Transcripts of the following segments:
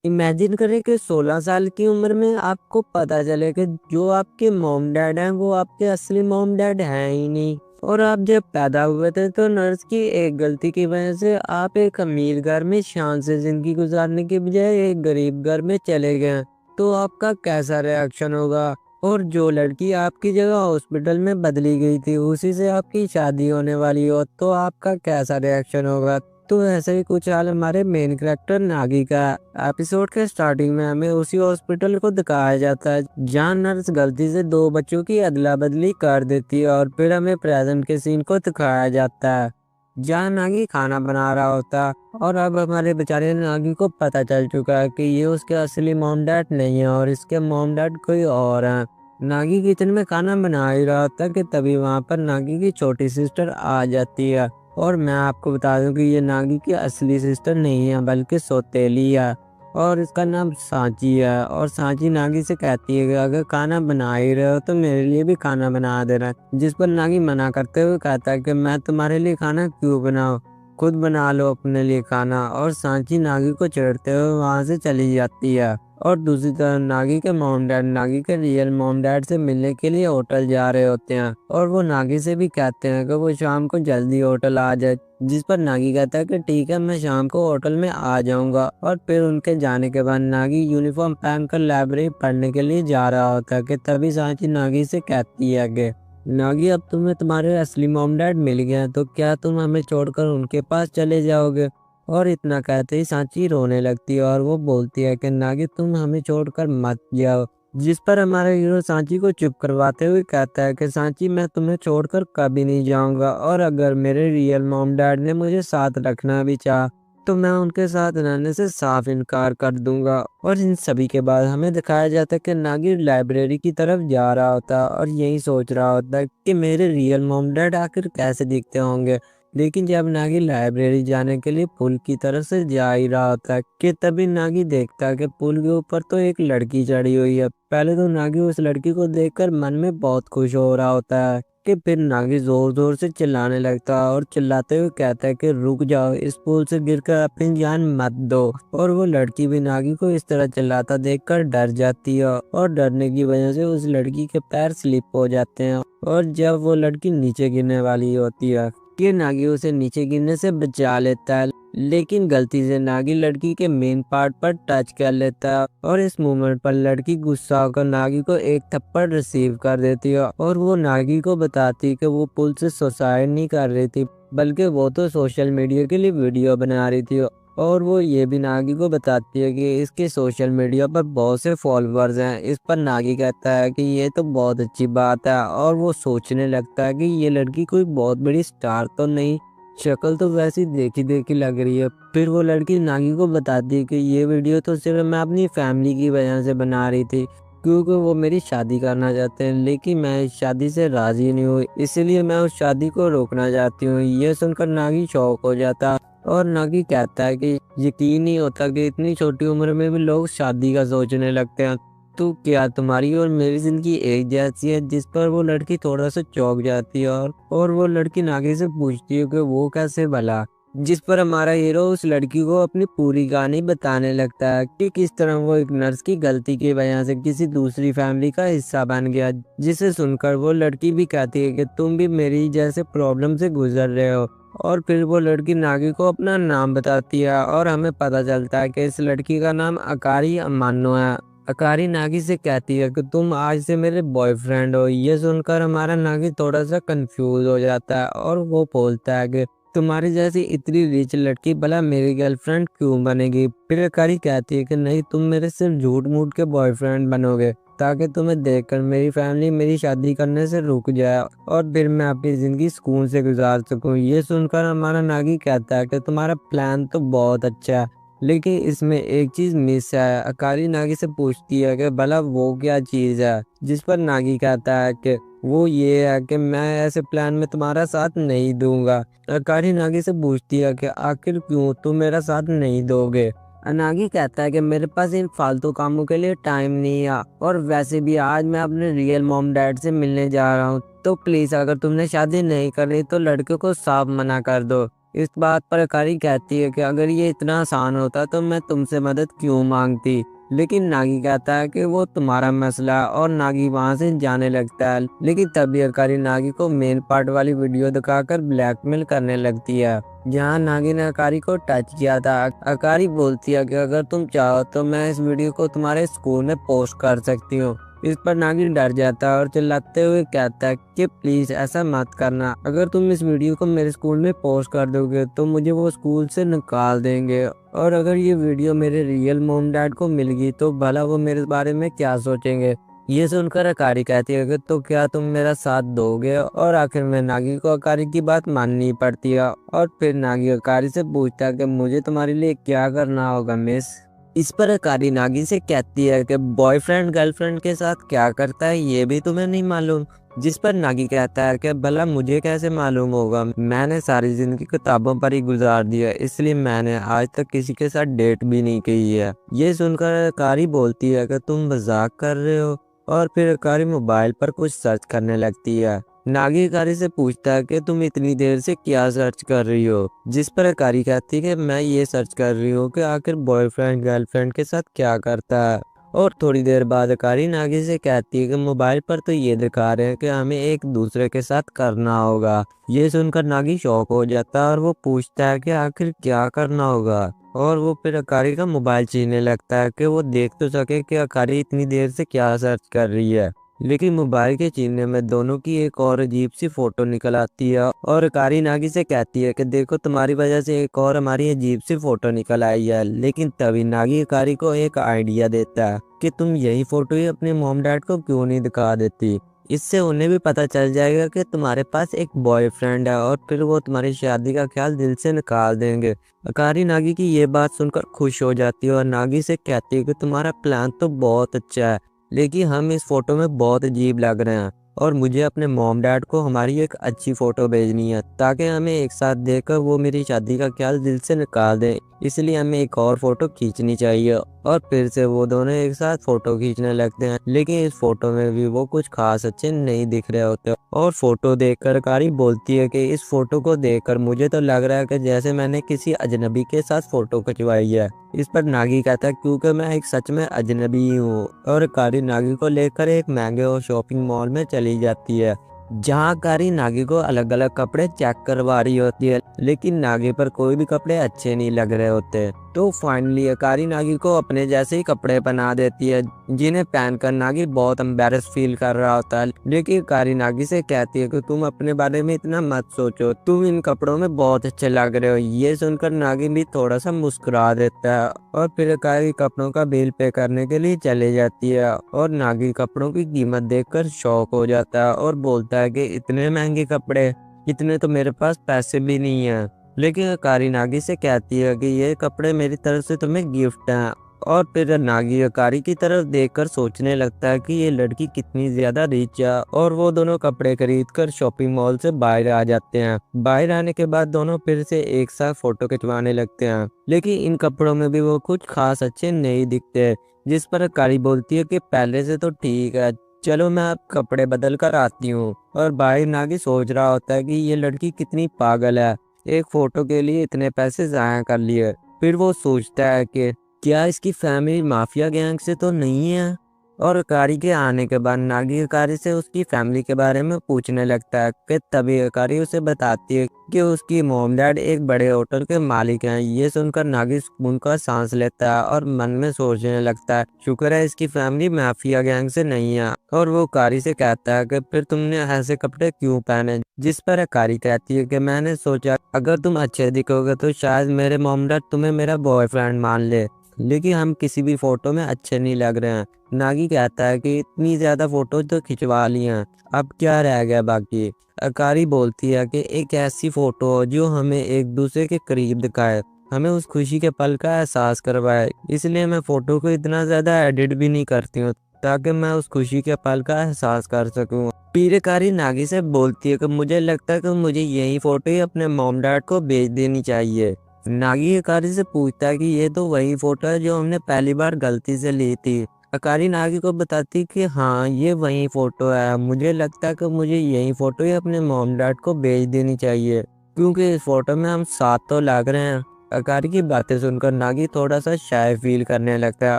Imagine करें कि 16 साल की उम्र में आपको पता चले कि जो आपके मॉम डैड हैं वो आपके असली मॉम डैड हैं ही नहीं। और आप जब पैदा हुए थे तो नर्स की एक गलती की वजह से आप एक अमीर घर में शान से जिंदगी गुजारने के बजाय एक गरीब घर में चले गए। तो आपका कैसा रिएक्शन होगा? और जो लड़की आपकी जगह हॉस्पिटल में बदली गई थी उसी से आपकी शादी होने वाली हो तो आपका कैसा रिएक्शन होगा? तो ऐसे ही कुछ हाल हमारे मेन कैरेक्टर नागी का। एपिसोड के स्टार्टिंग में हमें उसी हॉस्पिटल को दिखाया जाता है जहाँ नर्स गलती से दो बच्चों की अदला बदली कर देती है और फिर हमें प्रेजेंट के सीन को दिखाया जाता है जहाँ नागी खाना बना रहा होता। और अब हमारे बेचारे नागी को पता चल चुका है कि ये उसके असली मॉम डैड नहीं है और इसके मॉम डैड कोई और हैं। नागी किचन में खाना बना ही रहा था कि तभी वहाँ पर नागी की छोटी सिस्टर आ जाती है। और मैं आपको बता दूं कि ये नागी की असली सिस्टर नहीं है बल्कि सौतेली है और इसका नाम सांची है। और सांची नागी से कहती है कि अगर खाना बना ही रहे हो तो मेरे लिए भी खाना बना देना। जिस पर नागी मना करते हुए कहता है कि मैं तुम्हारे लिए खाना क्यों बनाऊं, खुद बना लो अपने लिए खाना। और सांची नागी को चिढ़ते हुए वहां से चली जाती है। और दूसरी तरफ नागी के मॉम डैड नागी के रियल मॉम डैड से मिलने के लिए होटल जा रहे होते हैं और वो नागी से भी कहते हैं कि वो शाम को जल्दी होटल आ जाए। जिस पर नागी कहता है कि ठीक है मैं शाम को होटल में आ जाऊंगा। और फिर उनके जाने के बाद नागी यूनिफॉर्म पहनकर लाइब्रेरी पढ़ने के लिए जा रहा होता है कि तभी सांची नागी से कहती है कि नागी अब तुम्हें तुम्हारे असली मॉम डैड मिल गए हैं तो क्या तुम हमें छोड़कर उनके पास चले जाओगे? और इतना कहते ही सांची रोने लगती है और वो बोलती है कि नागी तुम हमें छोड़कर मत जाओ। जिस पर हमारा हीरो सांची को चुप करवाते हुए कहता है कि सांची मैं तुम्हें छोड़कर कभी नहीं जाऊंगा और अगर मेरे रियल मॉम डैड ने मुझे साथ रखना भी चाहा तो मैं उनके साथ रहने से साफ इनकार कर दूंगा। और इन सभी के बाद हमें दिखाया जाता है कि नागी लाइब्रेरी की तरफ जा रहा होता है और यही सोच रहा होता है कि मेरे रियल मॉम डैड आखिर कैसे दिखते होंगे। लेकिन जब नागी लाइब्रेरी जाने के लिए पुल की तरफ से जा ही रहा होता है कि तभी नागी देखता है कि पुल के ऊपर तो एक लड़की चढ़ी हुई है। पहले तो नागी उस लड़की को देखकर मन में बहुत खुश हो रहा होता है कि फिर नागी जोर जोर से चिल्लाने लगता है और चिल्लाते हुए कहता है कि रुक जाओ, इस पुल से गिरकर अपनी जान मत दो। और वो लड़की भी नागी को इस तरह चिल्लाता देखकर डर जाती है और डरने की वजह से उस लड़की के पैर स्लिप हो जाते हैं। और जब वो लड़की नीचे गिरने वाली होती है कि नागी उसे नीचे गिरने से बचा लेता है, लेकिन गलती से नागी लड़की के मेन पार्ट पर टच कर लेता है और इस मूवमेंट पर लड़की गुस्सा होकर नागी को एक थप्पड़ रिसीव कर देती है। और वो नागी को बताती है कि वो पुल से सुसाइड नहीं कर रही थी बल्कि वो तो सोशल मीडिया के लिए वीडियो बना रही थी। और वो ये भी नागी को बताती है कि इसके सोशल मीडिया पर बहुत से फॉलोअर्स हैं। इस पर नागी कहता है कि ये तो बहुत अच्छी बात है और वो सोचने लगता है कि ये लड़की कोई बहुत बड़ी स्टार तो नहीं, शक्ल तो वैसी देखी देखी लग रही है। फिर वो लड़की नागी को बताती है कि ये वीडियो तो सिर्फ मैं अपनी फैमिली की वजह से बना रही थी क्योंकि वो मेरी शादी करना चाहते हैं लेकिन मैं इस शादी से राजी नहीं हुई, इसलिए मैं उस शादी को रोकना चाहती हूँ। ये सुनकर नागी शॉक हो जाता है और नागी कहता है कि यकीन नहीं होता कि इतनी छोटी उम्र में भी लोग शादी का सोचने लगते हैं। तो क्या तुम्हारी और मेरी जिंदगी एक जैसी है? जिस पर वो लड़की थोड़ा सा चौंक जाती है और वो लड़की नागी से पूछती है कि वो कैसे भला? जिस पर हमारा हीरो उस लड़की को अपनी पूरी कहानी बताने लगता है कि किस तरह वो एक नर्स की गलती की वजह से किसी दूसरी फैमिली का हिस्सा बन गया। जिसे सुनकर वो लड़की भी कहती है कि तुम भी मेरी जैसे प्रॉब्लम से गुजर रहे हो। और फिर वो लड़की नागी को अपना नाम बताती है और हमें पता चलता है कि इस लड़की का नाम अकारी अमानो है। अकारी नागी से कहती है कि तुम आज से मेरे बॉयफ्रेंड हो। ये सुनकर हमारा नागी थोड़ा सा कंफ्यूज हो जाता है और वो बोलता है कि तुम्हारी जैसी इतनी रिच लड़की भला मेरी गर्लफ्रेंड क्यों बनेगी? फिर अकारी कहती है कि नहीं, तुम मेरे सिर्फ झूठ मूठ के बॉयफ्रेंड बनोगे ताकि तुम्हें देखकर मेरी फैमिली मेरी शादी करने से रुक जाए और फिर मैं अपनी जिंदगी सुकून से गुजार सकूं। ये सुनकर हमारा नागी कहता है कि तुम्हारा प्लान तो बहुत अच्छा है लेकिन इसमें एक चीज मिस है। अकारी नागी से पूछती है कि भला वो क्या चीज है? जिस पर नागी कहता है कि वो ये है कि मैं ऐसे प्लान में तुम्हारा साथ नहीं दूंगा। अकारी नागी से पूछती है कि आखिर क्यों तुम मेरा साथ नहीं दोगे? नागी कहता है कि मेरे पास इन फालतू कामों के लिए टाइम नहीं है और वैसे भी आज मैं अपने रियल मॉम डैड से मिलने जा रहा हूँ तो प्लीज अगर तुमने शादी नहीं करी तो लड़के को साफ मना कर दो। इस बात पर अकारी कहती है कि अगर ये इतना आसान होता तो मैं तुमसे मदद क्यों मांगती। लेकिन नागी कहता है कि वो तुम्हारा मसला है और नागी वहां से जाने लगता है। लेकिन तभी अकारी नागी को मेन पार्ट वाली वीडियो दिखाकर ब्लैकमेल करने लगती है, जहाँ नागी ने अकारी को टच किया था। अकारी बोलती है कि अगर तुम चाहो तो मैं इस वीडियो को तुम्हारे स्कूल में पोस्ट कर सकती हूँ। इस पर नागिन डर जाता है और चिल्लाते हुए कहता है कि प्लीज ऐसा मत करना, अगर तुम इस वीडियो को मेरे स्कूल में पोस्ट कर दोगे तो मुझे वो स्कूल से निकाल देंगे, और अगर ये वीडियो मेरे रियल मॉम डैड को मिल गई तो भला वो मेरे बारे में क्या सोचेंगे। ये सुनकर अकारी कहती है कि तो क्या तुम मेरा साथ दोगे, और आखिर में नागी को अकारी की बात माननी पड़ती है। और फिर नागी अकारी से पूछता है कि मुझे तुम्हारे लिए क्या करना होगा मिस। इस पर अकारी नागी से कहती है कि बॉयफ्रेंड गर्लफ्रेंड के साथ क्या करता है ये भी तुम्हें नहीं मालूम। जिस पर नागी कहता है कि भला मुझे कैसे मालूम होगा, मैंने सारी जिंदगी किताबों पर ही गुजार दिया, इसलिए मैंने आज तक किसी के साथ डेट भी नहीं की है। ये सुनकर अकारी बोलती है कि तुम मजाक कर रहे हो, और फिर अकारी मोबाइल पर कुछ सर्च करने लगती है। नागी अकारी से पूछता है कि तुम इतनी देर से क्या सर्च कर रही हो। जिस पर अकारी कहती है कि मैं ये सर्च कर रही हूँ कि आखिर बॉयफ्रेंड गर्लफ्रेंड के साथ क्या करता है। और थोड़ी देर बाद अकारी नागी से कहती है कि मोबाइल पर तो ये दिखा रहे हैं कि हमें एक दूसरे के साथ करना होगा। ये सुनकर नागी शॉक हो जाता है और वो पूछता है कि आखिर क्या करना होगा, और वो फिर अकारी का मोबाइल छीनने लगता है कि वो देख तो सके कि अकारी इतनी देर से क्या सर्च कर रही है। लेकिन मोबाइल के छीनने में दोनों की एक और अजीब सी फोटो निकल आती है, और अकारी नागी से कहती है कि देखो तुम्हारी वजह से एक और हमारी अजीब सी फोटो निकल आई है। लेकिन तभी नागी अकारी को एक आइडिया देता है कि तुम यही फोटो ही अपने मॉम डैड को क्यों नहीं दिखा देती, इससे उन्हें भी पता चल जाएगा कि तुम्हारे पास एक बॉयफ्रेंड है, और फिर वो तुम्हारी शादी का ख्याल दिल से निकाल देंगे। अकारी नागी की ये बात सुनकर खुश हो जाती है और नागी से कहती है कि तुम्हारा प्लान तो बहुत अच्छा है, लेकिन हम इस फोटो में बहुत अजीब लग रहे हैं, और मुझे अपने मॉम डैड को हमारी एक अच्छी फोटो भेजनी है ताकि हमें एक साथ देखकर वो मेरी शादी का ख्याल दिल से निकाल दें। इसलिए हमें एक और फोटो खींचनी चाहिए। और फिर से वो दोनों एक साथ फोटो खींचने लगते हैं, लेकिन इस फोटो में भी वो कुछ खास अच्छे नहीं दिख रहे होते। और फोटो देखकर कारी बोलती है कि इस फोटो को देखकर मुझे तो लग रहा है कि जैसे मैंने किसी अजनबी के साथ फोटो खिंचवाई है। इस पर नागी कहता है क्योंकि मैं एक सच में अजनबी हूँ, और कारी नागी को लेकर एक महंगे और शॉपिंग मॉल में चली जाती है, जहाँ कारी नागी को अलग अलग कपड़े चेक करवा रही होती है, लेकिन नागी पर कोई भी कपड़े अच्छे नहीं लग रहे होते। तो फाइनली कारी नागी को अपने जैसे ही कपड़े पहना देती है, जिन्हें पहनकर नागी बहुत एम्बेरस फील कर रहा होता है। लेकिन कारी नागी से कहती है कि तुम अपने बारे में इतना मत सोचो, तुम इन कपड़ों में बहुत अच्छे लग रहे हो। ये सुनकर नागी भी थोड़ा सा मुस्कुरा देता है, और फिर कारी कपड़ों का बिल पे करने के लिए चले जाती है, और नागी कपड़ों की कीमत देखकर शॉक हो जाता है और बोलता है कि इतने महंगे कपड़े, इतने तो मेरे पास पैसे भी नहीं है। लेकिन अकारी नागी से कहती है कि ये कपड़े मेरी तरफ से तुम्हें गिफ्ट हैं। और फिर नागी अकारी की तरफ देखकर सोचने लगता है कि ये लड़की कितनी ज्यादा रिच है, और वो दोनों कपड़े खरीदकर शॉपिंग मॉल से बाहर आ जाते हैं। बाहर आने के बाद दोनों फिर से एक साथ फोटो खिंचवाने लगते हैं, लेकिन इन कपड़ों में भी वो कुछ खास अच्छे नहीं दिखते। जिस पर अकारी बोलती है कि पहले से तो ठीक है, चलो मैं अब कपड़े बदल कर आती हूँ। और बाहर नागी सोच रहा होता है कि ये लड़की कितनी पागल है, एक फोटो के लिए इतने पैसे जाया कर लिए। फिर वो सोचता है कि क्या इसकी फैमिली माफिया गैंग से तो नहीं है। और अकारी के आने के बाद नागी अकारी से उसकी फैमिली के बारे में पूछने लगता है कि तभी अकारी उसे बताती है कि उसकी मॉम डैड एक बड़े होटल के मालिक हैं। ये सुनकर नागी सुकून का सांस लेता है और मन में सोचने लगता है शुक्र है इसकी फैमिली माफिया गैंग से नहीं है। और वो अकारी से कहता है कि फिर तुमने ऐसे कपड़े क्यों पहने। जिस पर अकारी कहती है कि मैंने सोचा अगर तुम अच्छे दिखोगे तो शायद मेरे मॉम डैड तुम्हें मेरा बॉयफ्रेंड मान ले, लेकिन हम किसी भी फोटो में अच्छे नहीं लग रहे हैं। नागी कहता है कि इतनी ज्यादा फोटो तो खिंचवा ली हैं, अब क्या रह गया बाकी। अकारी बोलती है कि एक ऐसी फोटो जो हमें एक दूसरे के करीब दिखाए, हमें उस खुशी के पल का एहसास करवाए, इसलिए मैं फोटो को इतना ज्यादा एडिट भी नहीं करती हूँ ताकि मैं उस खुशी के पल का एहसास कर सकूं। फिर अकारी नागी से बोलती है कि मुझे लगता है कि मुझे यही फोटो ही अपने मॉम डैड को भेज देनी चाहिए। नागी अकारी से पूछता है कि ये तो वही फोटो है जो हमने पहली बार गलती से ली थी। अकारी नागी को बताती कि हाँ ये वही फोटो है, मुझे लगता है कि मुझे यही फोटो ही अपने मॉम डैड को भेज देनी चाहिए। क्योंकि इस फोटो में हम साथ तो लग रहे हैं। अकारी की बातें सुनकर नागी थोड़ा सा शाय फील करने लगता है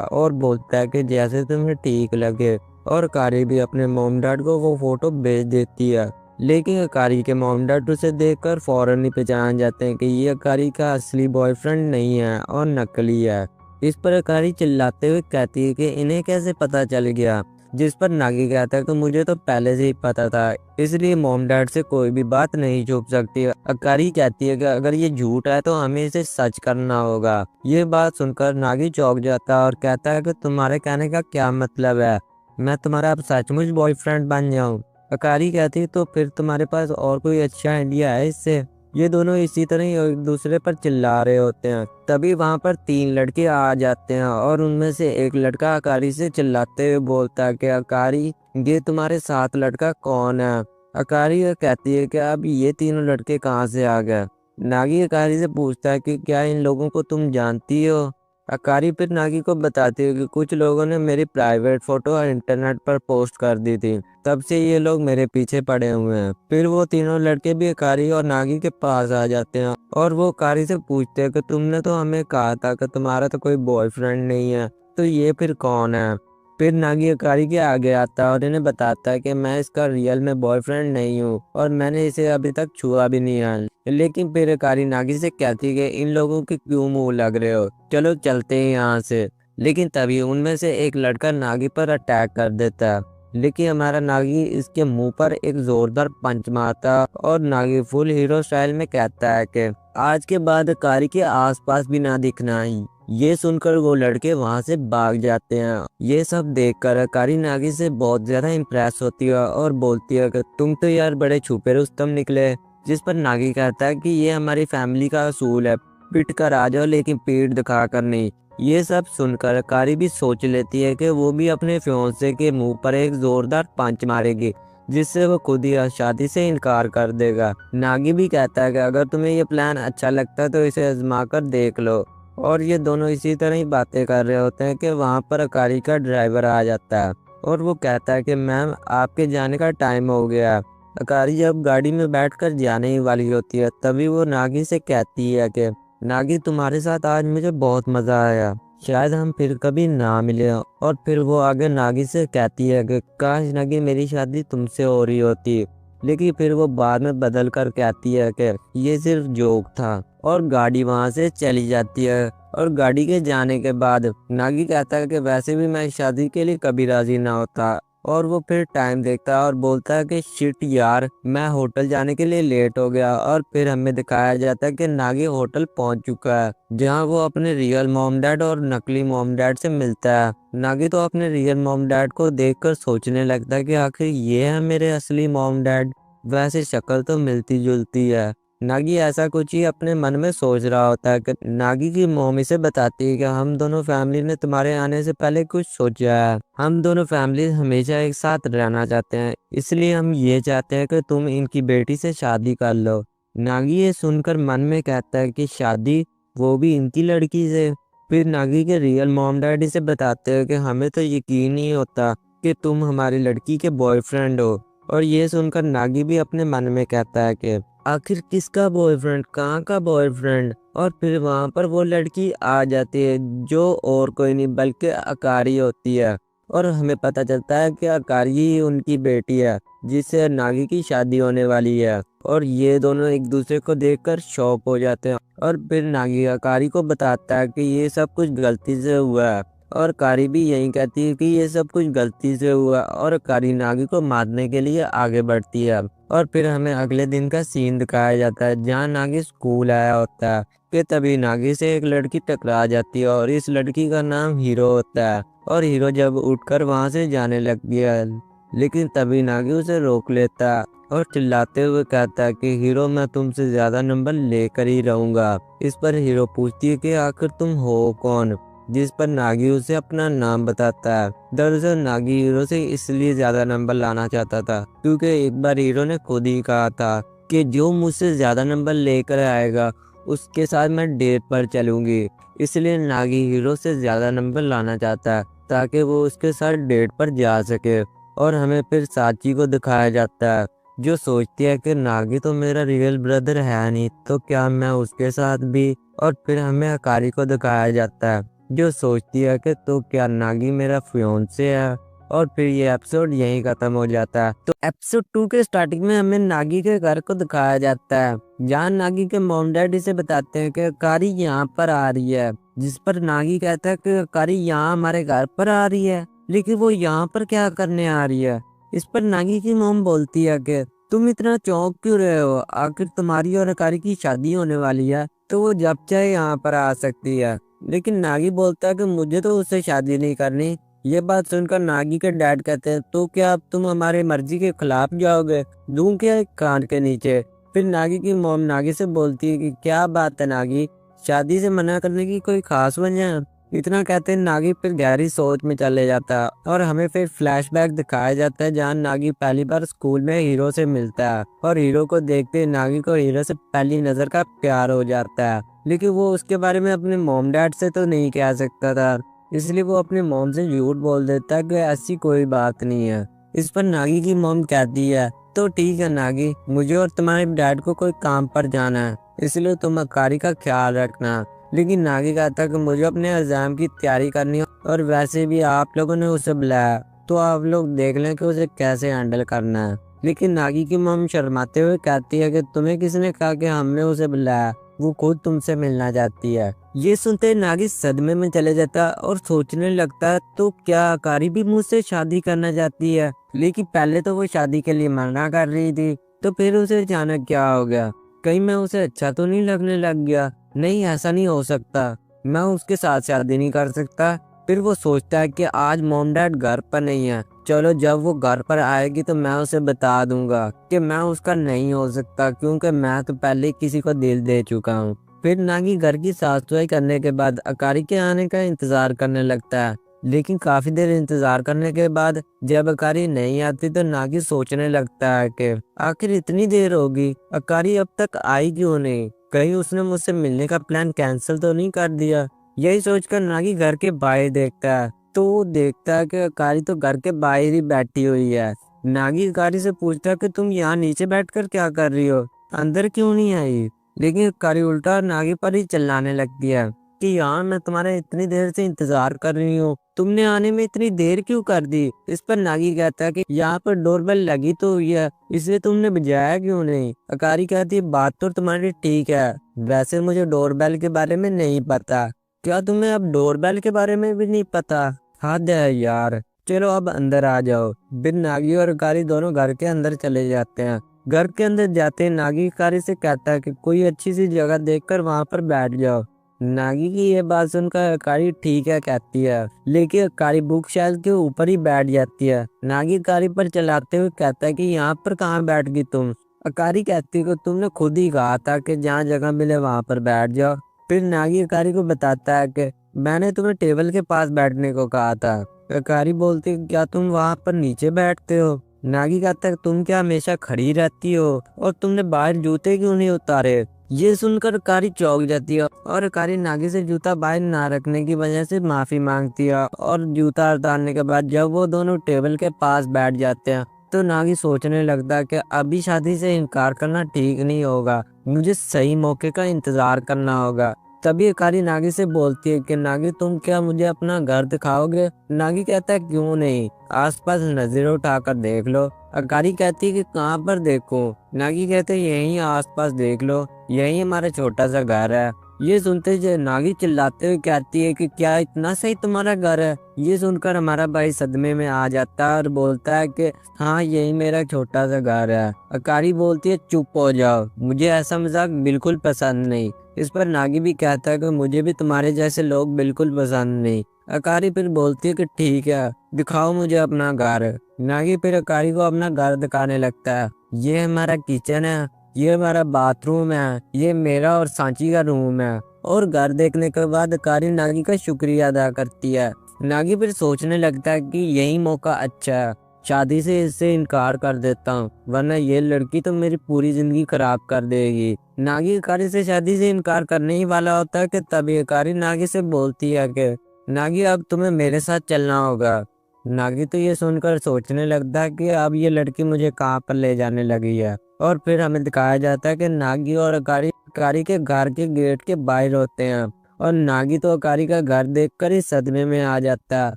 और बोलता है कि जैसे तुम्हें ठीक लगे। और अकारी भी अपने मॉम डैड को वो फोटो भेज देती है। लेकिन अकारी के मॉम डैड उसे देखकर फौरन ही पहचान जाते हैं कि ये अकारी का असली बॉयफ्रेंड नहीं है और नकली है। इस पर अकारी चिल्लाते हुए कहती है कि इन्हें कैसे पता चल गया। जिस पर नागी कहता है कि मुझे तो पहले से ही पता था, इसलिए मॉम डैड से कोई भी बात नहीं छुप सकती। अकारी कहती है कि अगर ये झूठ है तो हमें इसे सच करना होगा। ये बात सुनकर नागी चौंक जाता है और कहता है कि तुम्हारे कहने का क्या मतलब है, मैं तुम्हारा अब सचमुच बॉयफ्रेंड बन जाऊं। अकारी कहती है तो फिर तुम्हारे पास और कोई अच्छा आइडिया है इससे। ये दोनों इसी तरह ही एक दूसरे पर चिल्ला रहे होते हैं। तभी वहां पर 3 लड़के आ जाते हैं और उनमें से एक लड़का अकारी से चिल्लाते हुए बोलता है कि अकारी, ये तुम्हारे साथ लड़का कौन है। अकारी कहती है कि अब ये तीनों लड़के कहाँ से आ गए। नागी अकारी से पूछता है कि क्या इन लोगों को तुम जानती हो। अकारी फिर नागी को बताती है कि कुछ लोगों ने मेरी प्राइवेट फोटो इंटरनेट पर पोस्ट कर दी थी, तब से ये लोग मेरे पीछे पड़े हुए हैं। फिर वो तीनों लड़के भी अकारी और नागी के पास आ जाते हैं और वो अकारी से पूछते हैं कि तुमने तो हमें कहा था कि तुम्हारा तो कोई बॉयफ्रेंड नहीं है, तो ये फिर कौन है। फिर नागी अकारी के आगे आता है और इन्हें बताता है कि मैं इसका रियल में बॉयफ्रेंड नहीं हूँ और मैंने इसे अभी तक छुआ भी नहीं है। लेकिन फिर अकारी नागी से कहती है कि इन लोगों के क्यों मुंह लग रहे हो, चलो चलते हैं यहाँ से। लेकिन तभी उनमें से एक लड़का नागी पर अटैक कर देता है। लेकिन हमारा नागी इसके मुंह पर एक जोरदार पंच मारता और नागी फुल हीरो स्टाइल में कहता है कि आज के बाद अकारी के आसपास भी ना दिखना ही। ये सुनकर वो लड़के वहां से भाग जाते हैं। ये सब देखकर अकारी नागी से बहुत ज्यादा इम्प्रेस होती है और बोलती है कि तुम तो यार बड़े छुपे रुस्तम निकले। जिस पर नागी कहता है कि ये हमारी फैमिली का असूल है, पिट कर आ जाओ लेकिन पीठ दिखा कर नहीं। ये सब सुनकर अकारी भी सोच लेती है कि वो भी अपने फियांसे के मुंह पर एक जोरदार पंच मारेगी, जिससे वो खुद ही शादी से इनकार कर देगा। नागी भी कहता है कि अगर तुम्हें ये प्लान अच्छा लगता है तो इसे आजमा कर देख लो। और ये दोनों इसी तरह ही बातें कर रहे होते हैं कि वहाँ पर अकारी का ड्राइवर आ जाता है और वो कहता है कि मैम आपके जाने का टाइम हो गया। अकारी जब गाड़ी में बैठकर जाने ही वाली होती है तभी वो नागी से कहती है कि नागी तुम्हारे साथ आज मुझे बहुत मज़ा आया, शायद हम फिर कभी ना मिले। और फिर वो आगे नागी से कहती है कि काश नागी मेरी शादी तुमसे हो रही होती। लेकिन फिर वो बाद में बदल कर कहती है कि ये सिर्फ जोक था और गाड़ी वहां से चली जाती है। और गाड़ी के जाने के बाद नागी कहता है कि वैसे भी मैं शादी के लिए कभी राजी ना होता। और वो फिर टाइम देखता है और बोलता है कि शिट यार, मैं होटल जाने के लिए लेट हो गया। और फिर हमें दिखाया जाता है कि नागी होटल पहुंच चुका है, जहां वो अपने रियल मॉम डैड और नकली मॉम डैड से मिलता है। नागी तो अपने रियल मॉम डैड को देखकर सोचने लगता है कि आखिर ये है मेरे असली मॉम डैड, वैसे शक्ल तो मिलती जुलती है। नागी ऐसा कुछ ही अपने मन में सोच रहा होता है कि नागी की मम्मी से बताती है कि हम दोनों फैमिली ने तुम्हारे आने से पहले कुछ सोचा है। हम दोनों फैमिली हमेशा एक साथ रहना चाहते हैं, इसलिए हम ये चाहते हैं कि तुम इनकी बेटी से शादी कर लो। नागी ये सुनकर मन में कहता है कि शादी, वो भी इनकी लड़की से। फिर नागी के रियल मॉम डैडी से बताते हैं कि हमें तो यकीन नहीं होता कि तुम हमारी लड़की के बॉयफ्रेंड हो। और ये सुनकर नागी भी अपने मन में कहता है कि आखिर किसका बॉयफ्रेंड, कहाँ का बॉयफ्रेंड। और फिर वहाँ पर वो लड़की आ जाती है जो और कोई नहीं बल्कि अकारी होती है। और हमें पता चलता है कि अकारी ही उनकी बेटी है जिससे नागी की शादी होने वाली है। और ये दोनों एक दूसरे को देखकर शॉक हो जाते हैं। और फिर नागी अकारी को बताता है कि ये सब कुछ गलती से हुआ है। और कारी भी यही कहती है कि ये सब कुछ गलती से हुआ और कारी नागी को मारने के लिए आगे बढ़ती है। और फिर हमें अगले दिन का सीन दिखाया जाता है जहाँ नागी स्कूल आया होता है कि तभी नागी से एक लड़की टकरा जाती है और इस लड़की का नाम हीरो होता है। और हीरो जब उठकर वहां से जाने लग गया लेकिन तभी नागी उसे रोक लेता है और चिल्लाते हुए कहता है कि हीरो, मैं तुमसे ज्यादा नंबर लेकर ही रहूंगा। इस पर हीरो पूछती है कि आखिर तुम हो कौन, जिस पर नागी उसे अपना नाम बताता है। दरअसल नागी हीरो से इसलिए ज्यादा नंबर लाना चाहता था क्योंकि एक बार हीरो ने खुद ही कहा था कि जो मुझसे ज्यादा नंबर लेकर आएगा उसके साथ मैं डेट पर चलूंगी। इसलिए नागी हीरो से ज्यादा नंबर लाना चाहता है ताकि वो उसके साथ डेट पर जा सके। और हमें फिर सांची को दिखाया जाता है जो सोचती है कि नागी तो मेरा रियल ब्रदर है नहीं, तो क्या मैं उसके साथ भी। और फिर हमें अकारी को दिखाया जाता है जो सोचती है कि तो क्या नागी मेरा फियोंसे है। और फिर ये एपिसोड यहीं खत्म हो जाता है। तो एपिसोड 2 के स्टार्टिंग में हमें नागी के घर को दिखाया जाता है, जहाँ नागी के मॉम डैडी से बताते हैं कि अकारी यहाँ पर आ रही है, जिस पर नागी कहता है कि अकारी यहाँ हमारे घर पर आ रही है, लेकिन वो यहाँ पर क्या करने आ रही है। इस पर नागी की मॉम बोलती है कि तुम इतना चौंक क्यों रहे हो, आखिर तुम्हारी और अकारी की शादी होने वाली है, तो वो जब चाहे यहाँ पर आ सकती है। लेकिन नागी बोलता है कि मुझे तो उससे शादी नहीं करनी। ये बात सुनकर नागी के डैड कहते हैं तो क्या अब तुम हमारी मर्जी के खिलाफ जाओगे, दूं क्या एक कान के नीचे। फिर नागी की मॉम नागी से बोलती है कि क्या बात है नागी, शादी से मना करने की कोई खास वजह है। इतना कहते हैं नागी फिर गहरी सोच में चले जाता है और हमें फिर फ्लैशबैक दिखाया जाता है जहाँ नागी पहली बार स्कूल में हीरो से मिलता है और हीरो को देखते ही नागी को हीरो से पहली नजर का प्यार हो जाता है। लेकिन वो उसके बारे में अपने मॉम डैड से तो नहीं कह सकता था, इसलिए वो अपनी मॉम से झूठ बोल देता है कि ऐसी कोई बात नहीं है। इस पर नागी की मॉम कहती है तो ठीक है नागी, मुझे और तुम्हारे डैड को कोई काम पर जाना है, इसलिए तुम अकारी का ख्याल रखना। लेकिन नागी कहता है कि मुझे अपने एग्जाम की तैयारी करनी है और वैसे भी आप लोगों ने उसे बुलाया, तो आप लोग देख लें कि उसे कैसे हैंडल करना है। लेकिन नागी की मॉम शर्माते हुए कहती है कि तुम्हें किसने कहा कि हमने उसे बुलाया, वो खुद तुमसे मिलना चाहती है। ये सुनते नागी सदमे में चले जाता और सोचने लगता है तो क्या अकारी भी मुझसे शादी करना चाहती है। लेकिन पहले तो वो शादी के लिए मना कर रही थी, तो फिर उसे अचानक क्या हो गया, कहीं मैं उसे अच्छा तो नहीं लगने लग गया। नहीं, ऐसा नहीं हो सकता, मैं उसके साथ शादी नहीं कर सकता। फिर वो सोचता है कि आज मॉम डैड घर पर नहीं है, चलो जब वो घर पर आएगी तो मैं उसे बता दूंगा कि मैं उसका नहीं हो सकता, क्योंकि मैं तो पहले किसी को दिल दे चुका हूँ। फिर नागी घर की साफ सफाई करने के बाद अकारी के आने का इंतजार करने लगता है। लेकिन काफी देर इंतजार करने के बाद जब अकारी नहीं आती तो नागी सोचने लगता है कि आखिर इतनी देर होगी, अकारी अब तक आई क्यों नहीं, कहीं उसने मुझसे मिलने का प्लान कैंसिल तो नहीं कर दिया। यही सोचकर नागी घर के बाहर देखता है तो वो देखता है कि अकारी तो घर के बाहर ही बैठी हुई है। नागी अकारी से पूछता है कि तुम यहाँ नीचे बैठकर क्या कर रही हो, अंदर क्यों नहीं आई। लेकिन अकारी उल्टा नागी पर ही चिल्लाने लगती है कि यहाँ मैं तुम्हारे इतनी देर से इंतजार कर रही हूँ, तुमने आने में इतनी देर क्यों कर दी। इस पर नागी कहता है कि यहाँ पर डोरबेल लगी तो हुई है, इसलिए तुमने बजाया क्यों नहीं। अकारी कहती है बात तो तुम्हारी ठीक है, वैसे मुझे डोरबेल के बारे में नहीं पता। क्या तुम्हें अब डोरबेल के बारे में भी नहीं पता, हद है यार, चलो अब अंदर आ जाओ। फिर नागी और अकारी दोनों घर के अंदर चले जाते हैं। घर के अंदर जाते ही नागी अकारी से कहता है कि कोई अच्छी सी जगह देखकर वहां पर बैठ जाओ। नागी की ये बात सुनकर अकारी ठीक है कहती है, लेकिन अकारी बुक शेल्फ के ऊपर ही बैठ जाती है। नागी अकारी पर चलाते हुए कहता है कि यहाँ पर कहाँ बैठ गई तुम। अकारी कहती है कि तुमने खुद ही कहा था कि जहाँ जगह मिले वहां पर बैठ जाओ। फिर नागी अकारी को बताता है कि मैंने तुम्हें टेबल के पास बैठने को कहा था। अकारी बोलती है क्या तुम वहां पर नीचे बैठते हो। नागी कहता है तुम क्या हमेशा खड़ी रहती हो और तुमने बाहर जूते क्यों नहीं उतारे। ये सुनकर अकारी चौंक जाती है और अकारी नागी से जूता बाहर ना रखने की वजह से माफी मांगती है। और जूता उतारने के बाद जब वो दोनों टेबल के पास बैठ जाते हैं तो नागी सोचने लगता है कि अभी शादी से इनकार करना ठीक नहीं होगा, मुझे सही मौके का इंतजार करना होगा। तभी अकारी नागी से बोलती है कि नागी तुम क्या मुझे अपना घर दिखाओगे। नागी कहता है क्यों नहीं, आसपास नजर उठाकर देख लो। अकारी कहती है कि कहाँ पर देखूं। नागी कहते हैं यहीं आसपास देख लो, यही हमारा छोटा सा घर है। ये सुनते ही नागी चिल्लाते हुए कहती है कि क्या इतना सही तुम्हारा घर है। ये सुनकर हमारा भाई सदमे में आ जाता है और बोलता है कि हाँ यही मेरा छोटा सा घर है। अकारी बोलती है चुप हो जाओ, मुझे ऐसा मजाक बिल्कुल पसंद नहीं। इस पर नागी भी कहता है कि मुझे भी तुम्हारे जैसे लोग बिल्कुल पसंद नहीं। अकारी फिर बोलती है कि ठीक है दिखाओ मुझे अपना घर। नागी फिर अकारी को अपना घर दिखाने लगता है। ये हमारा किचन है, ये हमारा बाथरूम है, ये मेरा और सांची का रूम है। और घर देखने के बाद अकारी नागी का शुक्रिया अदा करती है। नागी फिर सोचने लगता है कि यही मौका अच्छा है, शादी से इससे इनकार कर देता हूँ, वरना ये लड़की तो मेरी पूरी जिंदगी खराब कर देगी। नागी अकारी से शादी से इनकार करने ही वाला होता है कि तभी अकारी नागी से बोलती है कि नागी अब तुम्हें मेरे साथ चलना होगा। नागी तो ये सुनकर सोचने लगता है कि अब ये लड़की मुझे कहाँ पर ले जाने लगी है। और फिर हमें दिखाया जाता है कि नागी और अकारी के घर के गेट के बाहर होते हैं। और नागी तो अकारी का घर देखकर ही सदमे में आ जाता है।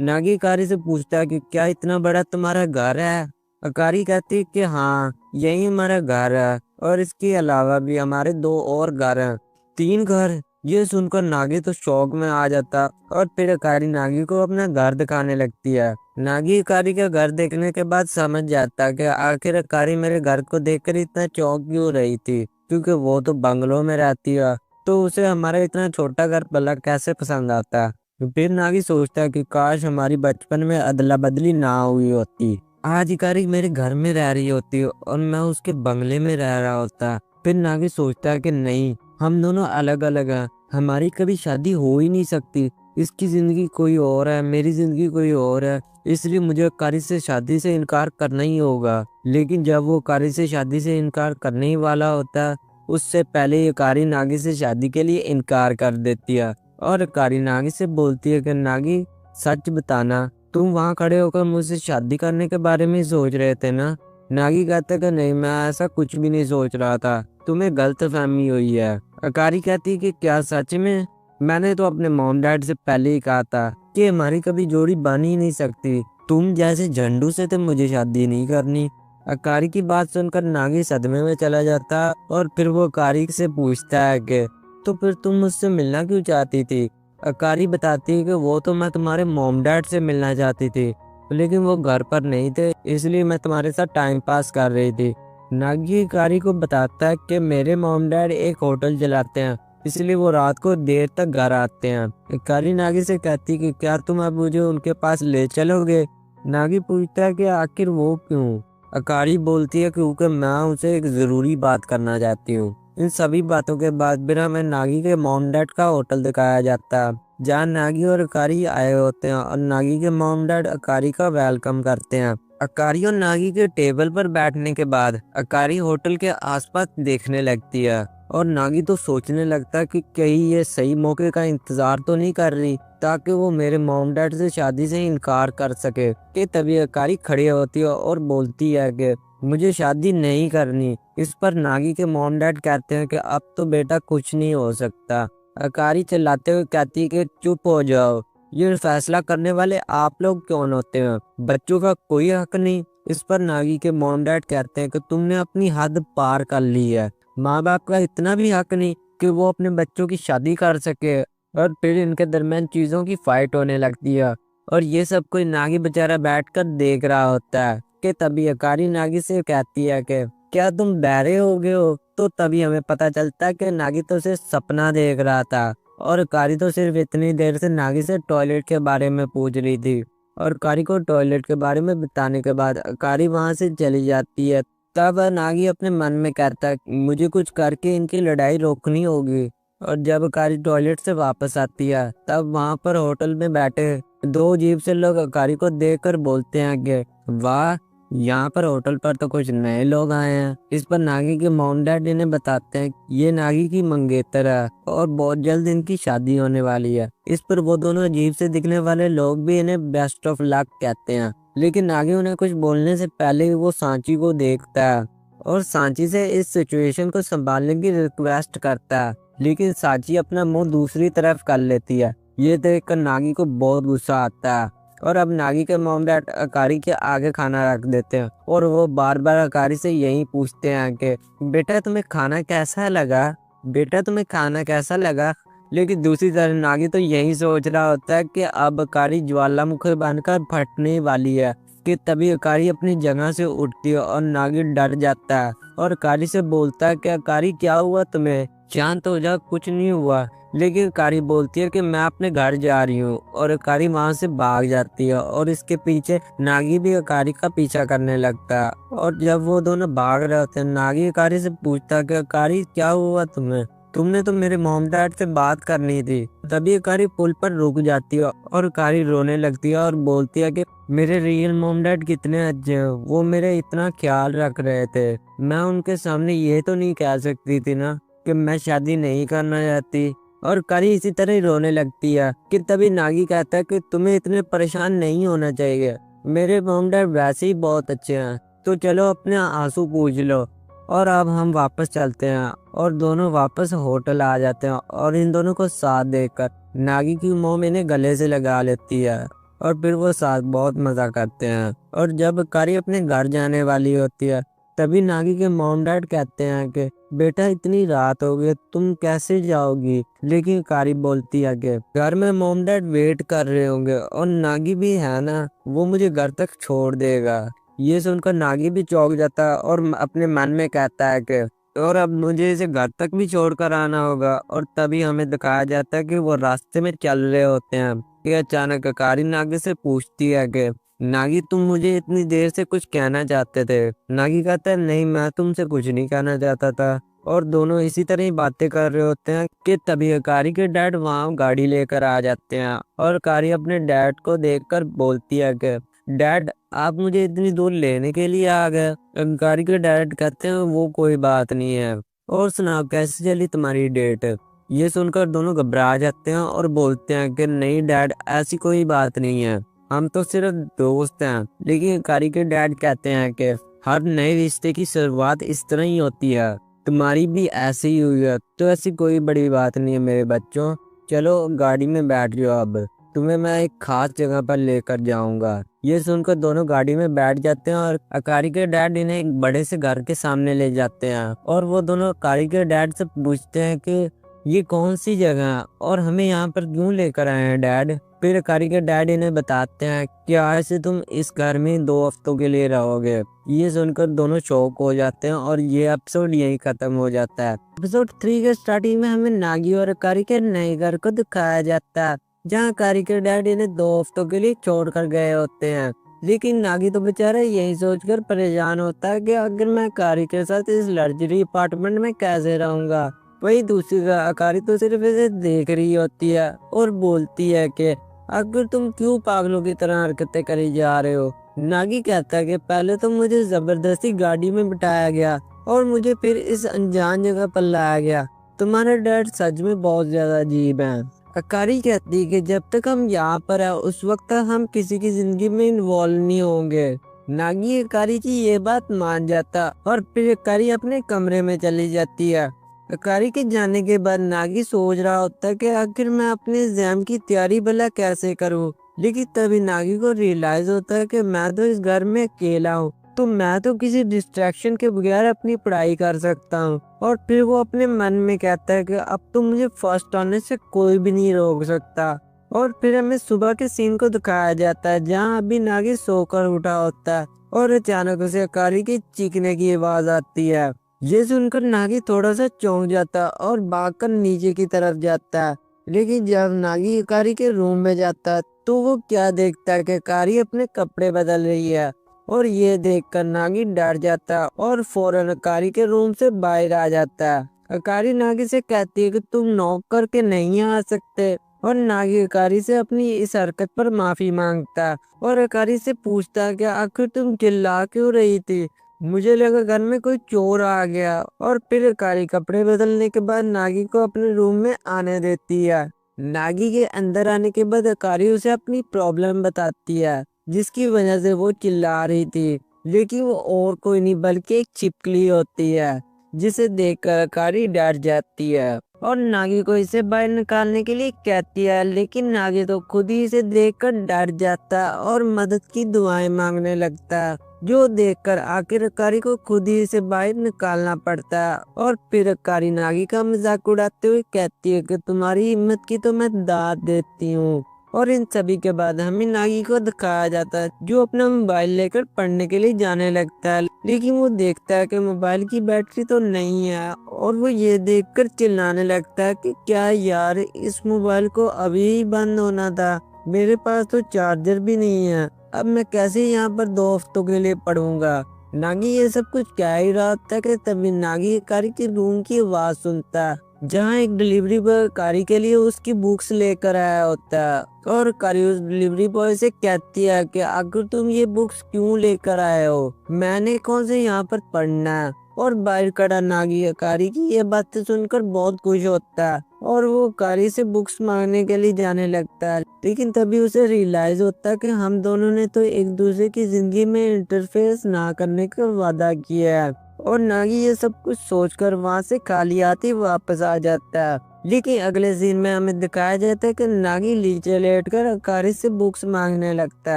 नागी अकारी से पूछता है कि क्या इतना बड़ा तुम्हारा घर है। अकारी कहती है कि हाँ, यही हमारा घर है और इसके अलावा भी हमारे 2 और घर हैं। 3 घर। ये सुनकर नागी तो शौक में आ जाता और फिर अकारी नागी को अपना घर दिखाने लगती है। नागी अकारी का घर देखने के बाद समझ जाता कि आखिर अकारी मेरे घर को देखकर इतना चौंक क्यों रही थी, क्योंकि वो तो बंगलों में रहती है, तो उसे हमारा इतना छोटा घर भला कैसे पसंद आता। फिर नागी सोचता है कि काश हमारी बचपन में अदला बदली ना हुई होती, आज अकारी मेरे घर में रह रही होती और मैं उसके बंगले में रह रहा होता। फिर नागी सोचता है कि नहीं, हम दोनों अलग अलग हैं, हमारी कभी शादी हो ही नहीं सकती। इसकी जिंदगी कोई और है, मेरी जिंदगी कोई और है, इसलिए मुझे अकारी से शादी से इनकार करना ही होगा। लेकिन जब वो अकारी से शादी से इनकार करने ही वाला होता है, उससे पहले ही अकारी नागी से शादी के लिए इनकार कर देती है। और अकारी नागी से बोलती है कि नागी, सच बताना, तुम वहाँ खड़े होकर मुझसे शादी करने के बारे में सोच रहे थे ना। नागी कहता है कि नहीं, मैं ऐसा कुछ भी नहीं सोच रहा था, तुम्हें गलतफहमी हुई है। अकारी कहती है कि क्या सच में? मैंने तो अपने मॉम डैड से पहले ही कहा था कि हमारी कभी जोड़ी बन ही नहीं सकती, तुम जैसे झंडू से तो मुझे शादी नहीं करनी। अकारी की बात सुनकर नागी सदमे में चला जाता और फिर वो अकारी से पूछता है कि तो फिर तुम मुझसे मिलना क्यों चाहती थी। अकारी बताती है कि वो तो मैं तुम्हारे मॉम डैड से मिलना चाहती थी, लेकिन वो घर पर नहीं थे, इसलिए मैं तुम्हारे साथ टाइम पास कर रही थी। नागी अकारी को बताता है कि मेरे मॉम डैड एक होटल चलाते हैं, इसलिए वो रात को देर तक घर आते हैं। अकारी नागी से कहती कि क्या तुम अब मुझे उनके पास ले चलोगे। नागी पूछता है कि आखिर वो क्यों। अकारी बोलती है क्योंकि मैं उनसे एक जरूरी बात करना चाहती हूँ। इन सभी बातों के बाद फिर हमें नागी के मॉम डैड का होटल दिखाया जाता है, जहाँ नागी और अकारी आए होते हैं और नागी के मॉम डैड अकारी का वेलकम करते हैं। अकारी और नागी के टेबल पर बैठने के बाद अकारी होटल के आसपास देखने लगती है और नागी तो सोचने लगता है कि कहीं ये सही मौके का इंतजार तो नहीं कर रही ताकि वो मेरे मॉम डैड से शादी से इनकार कर सके। कि तभी अकारी खड़ी होती है और बोलती है कि मुझे शादी नहीं करनी। इस पर नागी के मॉम डैड कहते हैं कि अब तो बेटा कुछ नहीं हो सकता। अकारी चिल्लाते हुए कहती है कि चुप हो जाओ, ये फैसला करने वाले आप लोग कौन होते हैं, बच्चों का कोई हक नहीं। इस पर नागी के मॉम डैड कहते हैं कि तुमने अपनी हद पार कर ली है, माँ बाप का इतना भी हक नहीं कि वो अपने बच्चों की शादी कर सके। और फिर इनके दरमियान चीजों की फाइट होने लगती है और ये सब कोई नागी बेचारा बैठकर देख रहा होता है। कि तभी अकारी नागी से कहती है कि क्या तुम बहरे हो गए हो। तो तभी हमें पता चलता है कि नागी तो सिर्फ सपना देख रहा था और अकारी तो सिर्फ इतनी देर से नागी से टॉयलेट के बारे में पूछ रही थी। और अकारी को टॉयलेट के बारे में बताने के बाद अकारी वहां से चली जाती है। तब नागी अपने मन में कहता है मुझे कुछ करके इनकी लड़ाई रोकनी होगी। और जब अकारी टॉयलेट से वापस आती है तब वहां पर होटल में बैठे 2 अजीब से लोग अकारी को देखकर बोलते हैं कि वाह, यहाँ पर होटल पर तो कुछ नए लोग आए हैं। इस पर नागी के मॉम डैड इन्हें बताते हैं ये नागी की मंगेतर है और बहुत जल्द इनकी शादी होने वाली है। इस पर वो दोनों अजीब से दिखने वाले लोग भी इन्हें बेस्ट ऑफ लक कहते हैं। लेकिन नागी उन्हें कुछ बोलने से पहले ही वो सांची को देखता है और सांची से इस सिचुएशन को संभालने की रिक्वेस्ट करता है, लेकिन सांची अपना मुंह दूसरी तरफ कर लेती है। ये देखकर नागी को बहुत गुस्सा आता है और अब नागी के मॉम डैड अकारी के आगे खाना रख देते हैं और वो बार बार अकारी से यही पूछते हैं कि बेटा तुम्हें खाना कैसा लगा, बेटा तुम्हें खाना कैसा लगा। लेकिन दूसरी तरफ नागी तो यही सोच रहा होता है कि अब अकारी ज्वालामुखी बनकर फटने वाली है। कि तभी अकारी अपनी जगह से उठती है और नागी डर जाता है और अकारी से बोलता है कि अकारी क्या हुआ तुम्हें, शांत हो जाओ, कुछ नहीं हुआ। लेकिन अकारी बोलती है कि मैं अपने घर जा रही हूँ और अकारी वहां से भाग जाती है और इसके पीछे नागी भी अकारी का पीछा करने लगता है। और जब वो दोनों भाग रहे होते हैं नागी अकारी से पूछता है कि अकारी क्या हुआ तुम्हें, तुमने तो मेरे मॉम डैड से बात करनी थी। तभी अकारी पुल पर रुक जाती है और अकारी रोने लगती है और बोलती है कि मेरे रियल मॉम डैड कितने अच्छे हैं, वो मेरे इतना ख्याल रख रहे थे, मैं उनके सामने ये तो नहीं कह सकती थी ना कि मैं शादी नहीं करना चाहती। और कारी इसी तरह ही रोने लगती है कि तभी नागी कहता है कि तुम्हें इतने परेशान नहीं होना चाहिए, मेरे मॉम डैड वैसे ही बहुत अच्छे हैं, तो चलो अपने आंसू पूछ लो। और अब हम वापस चलते हैं और दोनों वापस होटल आ जाते हैं और इन दोनों को साथ देखकर नागी की मॉम इन्हें गले से लगा लेती है और फिर वो साथ बहुत मजा करते हैं। और जब कारी अपने घर जाने वाली होती है तभी नागी के मॉम डैड कहते हैं कि बेटा इतनी रात हो गई, तुम कैसे जाओगी। लेकिन कारी बोलती है कि घर में मॉम डैड वेट कर रहे होंगे और नागी भी है ना, वो मुझे घर तक छोड़ देगा। ये सुनकर नागी भी चौंक जाता है और अपने मन में कहता है कि और अब मुझे इसे घर तक भी छोड़कर आना होगा। और तभी हमें दिखाया जाता है कि वो रास्ते में चल रहे होते हैं कि अचानक कारी नागी से पूछती है कि नागी तुम मुझे इतनी देर से कुछ कहना चाहते थे। नागी कहता है नहीं, मैं तुमसे कुछ नहीं कहना चाहता था। और दोनों इसी तरह ही बातें कर रहे होते हैं कि तभी कारी के डैड वहाँ गाड़ी लेकर आ जाते हैं और कारी अपने डैड को देखकर बोलती है कि डैड आप मुझे इतनी दूर लेने के लिए आ गए। कारी के डैड कहते हैं वो कोई बात नहीं है, और सुनाओ कैसे चली तुम्हारी डेट। ये सुनकर दोनों घबरा जाते हैं और बोलते हैं कि नहीं डैड ऐसी कोई बात नहीं है, हम तो सिर्फ दोस्त हैं। लेकिन कारी के डैड कहते हैं कि हर नए रिश्ते की शुरुआत इस तरह ही होती है, तुम्हारी भी ऐसे ही हुई है, तो ऐसी कोई बड़ी बात नहीं है मेरे बच्चों। चलो गाड़ी में बैठ जाओ, अब तुम्हें मैं एक खास जगह पर लेकर जाऊंगा। ये सुनकर दोनों गाड़ी में बैठ जाते हैं और अकारी के डैड इन्हें एक बड़े से घर के सामने ले जाते हैं और वो दोनों अकारी के डैड से पूछते हैं कि ये कौन सी जगह है और हमें यहाँ पर क्यों लेकर आए हैं डैड। फिर अकारी के डैड इन्हें बताते हैं कि आज से तुम इस घर में 2 हफ्तों के लिए रहोगे। ये सुनकर दोनों शॉक हो जाते हैं और ये एपिसोड यही खत्म हो जाता है। एपिसोड 3 के स्टार्टिंग में हमें नागी और अकारी के नए घर को दिखाया जाता है जहाँ कारी के डैड इन्हें 2 हफ्तों के लिए छोड़कर गए होते हैं। लेकिन नागी तो बेचारा यही सोचकर परेशान होता है कि अगर मैं कारी के साथ इस लग्जरी अपार्टमेंट में कैसे रहूंगा। वही दूसरी कारी तो सिर्फ इसे देख रही होती है और बोलती है कि अगर तुम क्यों पागलों की तरह हरकतें करी जा रहे हो। नागी कहता है कि पहले तो मुझे जबरदस्ती गाड़ी में बिठाया गया और मुझे फिर इस अनजान जगह पर लाया गया। तुम्हारे डैड सच में बहुत ज्यादा अजीब हैं। अकारी कहती है कि जब तक हम यहाँ पर है उस वक्त तक हम किसी की जिंदगी में इन्वॉल्व नहीं होंगे। नागी अकारी की ये बात मान जाता और फिर अकारी अपने कमरे में चली जाती है। अकारी के जाने के बाद नागी सोच रहा होता है कि आखिर मैं अपने एग्जाम की तैयारी भला कैसे करूं। लेकिन तभी नागी को रियलाइज होता है कि मैं तो इस घर में अकेला हूँ, तो मैं तो किसी डिस्ट्रैक्शन के बगैर अपनी पढ़ाई कर सकता हूँ। और फिर वो अपने मन में कहता है कि अब तो मुझे फर्स्ट आने से कोई भी नहीं रोक सकता। और फिर हमें सुबह के सीन को दिखाया जाता है जहाँ अभी नागी सोकर उठा होता है और अचानक उसे अकारी की चीखने की आवाज आती है। ये सुनकर नागी थोड़ा सा चौंक जाता है और भागकर नीचे की तरफ जाता है। लेकिन जब नागी अकारी के रूम में जाता है तो वो क्या देखता है कि अकारी अपने कपड़े बदल रही है। और ये देखकर नागी डर जाता है और फौरन अकारी के रूम से बाहर आ जाता है। अकारी नागी से कहती है कि तुम नॉक करके नहीं आ सकते। और नागी अकारी से अपनी इस हरकत पर माफी मांगता है और अकारी से पूछता है कि आखिर तुम चिल्ला क्यों रही थी, मुझे लगा घर में कोई चोर आ गया। और फिर अकारी कपड़े बदलने के बाद नागी को अपने रूम में आने देती है। नागी के अंदर आने के बाद अकारी उसे अपनी प्रॉब्लम बताती है जिसकी वजह से वो चिल्ला रही थी। लेकिन वो और कोई नहीं बल्कि एक छिपकली होती है जिसे देखकर अकारी डर जाती है और नागी को इसे बाहर निकालने के लिए कहती है। लेकिन नागी तो खुद ही इसे देखकर डर जाता है और मदद की दुआएं मांगने लगता है, जो देखकर आखिर अकारी को खुद ही इसे बाहर निकालना पड़ता है। और फिर अकारी नागी का मजाक उड़ाते हुए कहती है कि तुम्हारी हिम्मत की तो मैं दाद देती हूँ। और इन सभी के बाद हमें नागी को दिखाया जाता है जो अपना मोबाइल लेकर पढ़ने के लिए जाने लगता है। लेकिन वो देखता है कि मोबाइल की बैटरी तो नहीं है और वो ये देखकर चिल्लाने लगता है कि क्या यार, इस मोबाइल को अभी ही बंद होना था, मेरे पास तो चार्जर भी नहीं है, अब मैं कैसे यहाँ पर 2 हफ्तों के लिए पढ़ूंगा। नागी ये सब कुछ कह ही रहा था कि तभी नागी कारी के रूम की आवाज सुनता है जहाँ एक डिलीवरी बॉय कारी के लिए उसकी बुक्स लेकर आया होता है। और कारी उस डिलीवरी बॉय से कहती है कि आखिर तुम ये बुक्स क्यों लेकर आए हो, मैंने कौन से यहाँ पर पढ़ना है। और बाहर खड़ा नागी कारी की ये बातें सुनकर बहुत खुश होता है और वो कारी से बुक्स मांगने के लिए जाने लगता है। लेकिन तभी उसे रियलाइज होता है कि हम दोनों ने तो एक दूसरे की जिंदगी में इंटरफेस ना करने का वादा किया है। और नागी ये सब कुछ सोचकर वहाँ से खाली हाथ वापस आ जाता है। लेकिन अगले सीन में हमें दिखाया जाता है कि नागी नीचे लेटकर अकारी से बुक्स मांगने लगता